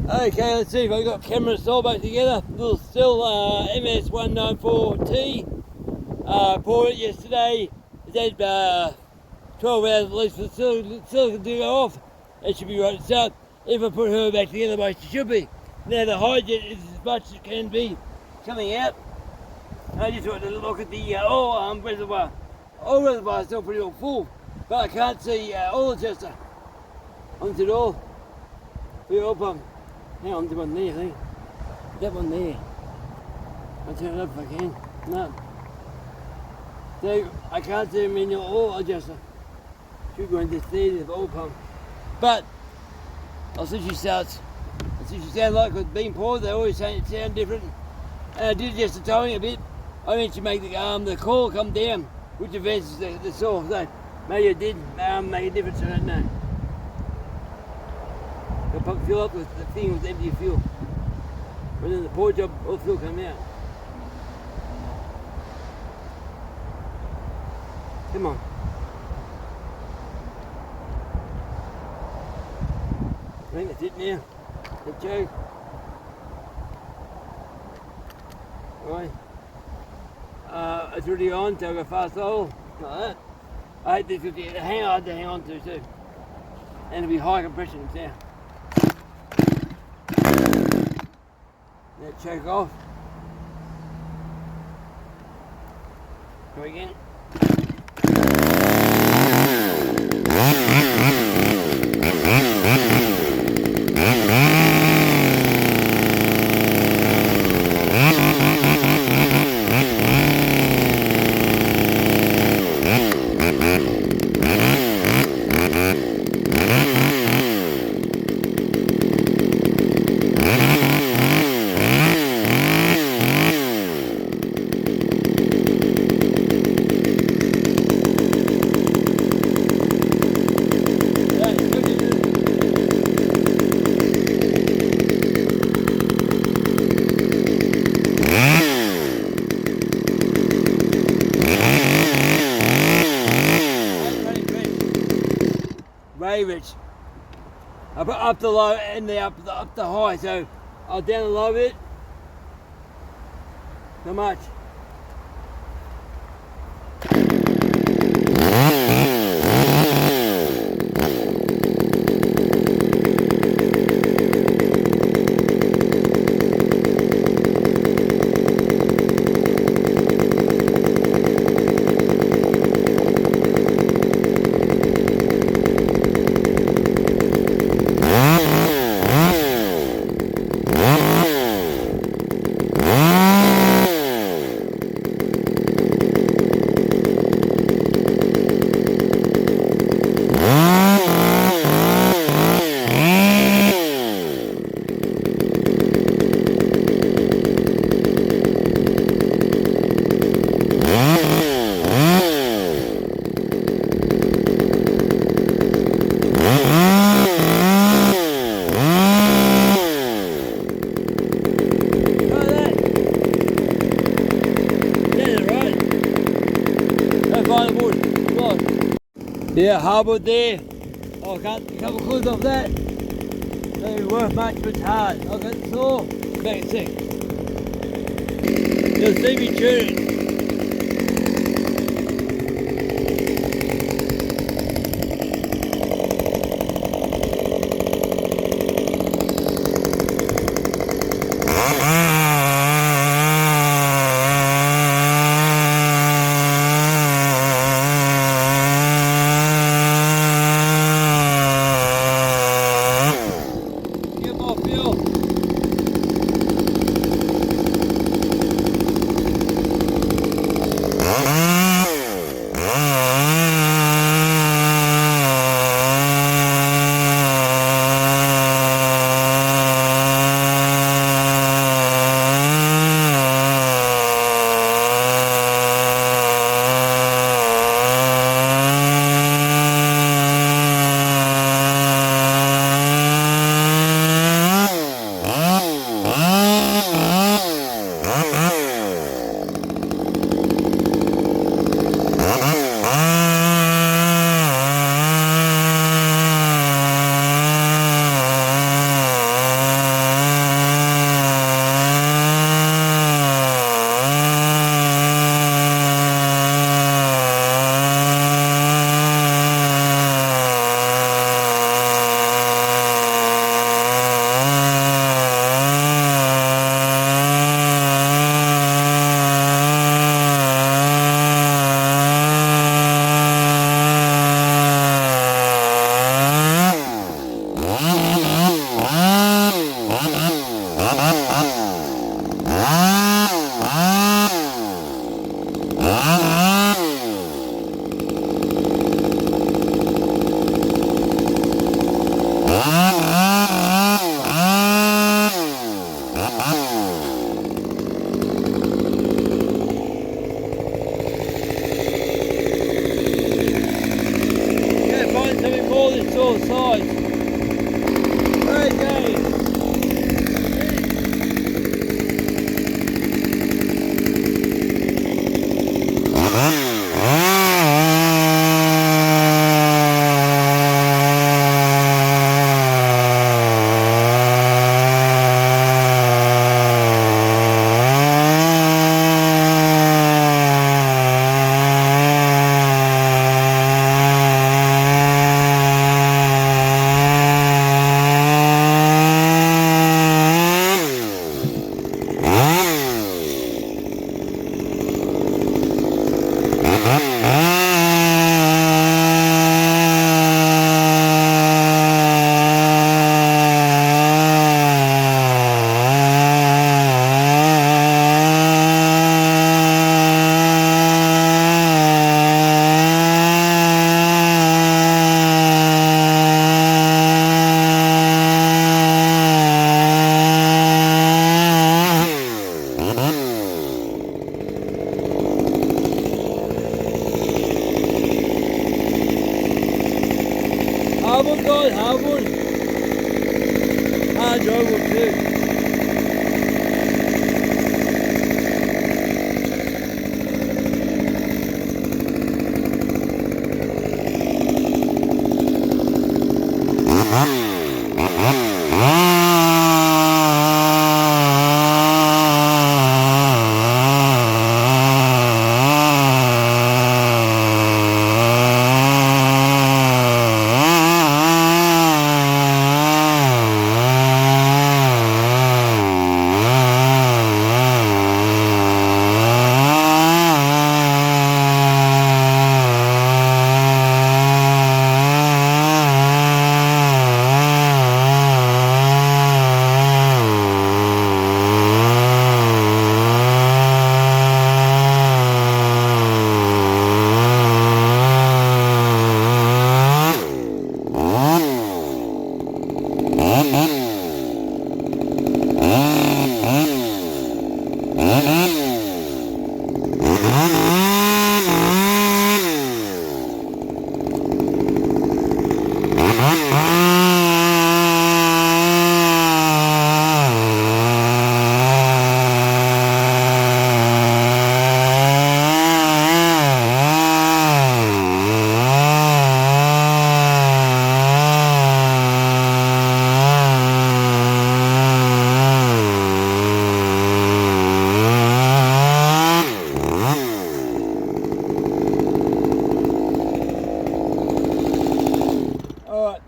Okay, let's see if I've got camera and Stihl back together. Little Stihl ms194t. Bought it yesterday. It had 12 hours at least for the silicon to go off. It should be right to start. If I put her back together, like she should be. Now the hydrant is as much as it can be coming out. I just want to look at the oil reservoir. Oil reservoir is still pretty well full, but I can't see oil adjuster onto it all. The oil pump. Hang on, there's one there, I think. That one there. I'll turn it up if I can. No. So I can't see a manual oil adjuster. Should go into the oil pump. But I'll see if she starts. I'll see if she sounds like it's being poured. They always say it sounds different. And I did adjust the timing a bit. I meant to make the coil come down, which advances the saw. So maybe it did make a difference, I don't know. The pump fill up with the thing with empty fuel. But then the pour job, all the fuel come out. Come on. I think that's it now. Good joke. Right. It's already on, so I've got fast oil. Like that. I hate this because it's hard to hang on to too. And it'll be high compression now. Now choke off. Go again. Rich. I put up the low and up the high, so I'll down the low bit. Not much. Yeah, hardwood there. Oh, I got a couple of clues off that. Don't even worth much, but it's hard. I've got the saw. Back in a sec. You'll see me tuning. large oval too.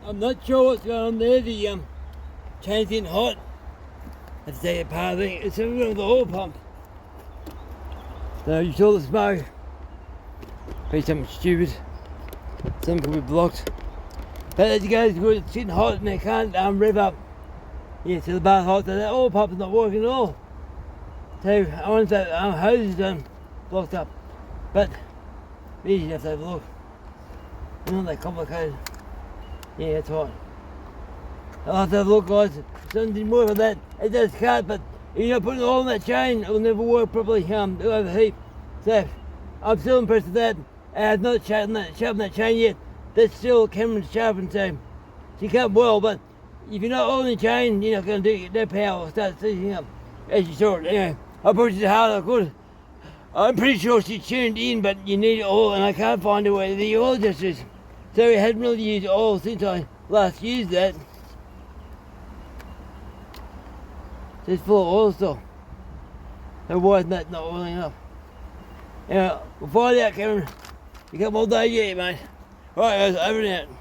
I'm not sure what's going on there. The chain's getting hot. Let's take it apart. I think it's something wrong with the oil pump. So you saw the smoke. Maybe something stupid. Something could be blocked. But as it goes, it's getting hot and they can't rev up. Yeah, so the bar's hot, so that oil pump's not working at all. So I wonder if that hose is blocked up. But easy enough to have a look. Not that complicated. Yeah, that's right. I'll have to have a look, guys. Something didn't work with that. It does cut, but if you're not putting it all in that chain, it'll never work properly. It'll overheat. So I'm still impressed with that. I've not sharpened that chain yet. That's still Cameron's sharpened, so she cut well, but if you're not oiling the chain, you're not going to do no power will start seizing up as you saw it. Anyway, I pushed it hard I could. I'm pretty sure she tuned in, but you need oil, and I can't find where the oil just is. So we hadn't really used oil since I last used that. So it's full of oil still. So why is that not oiling up? Anyway, we'll find out, Cameron. You come all day yet, mate. Right, guys, over and out.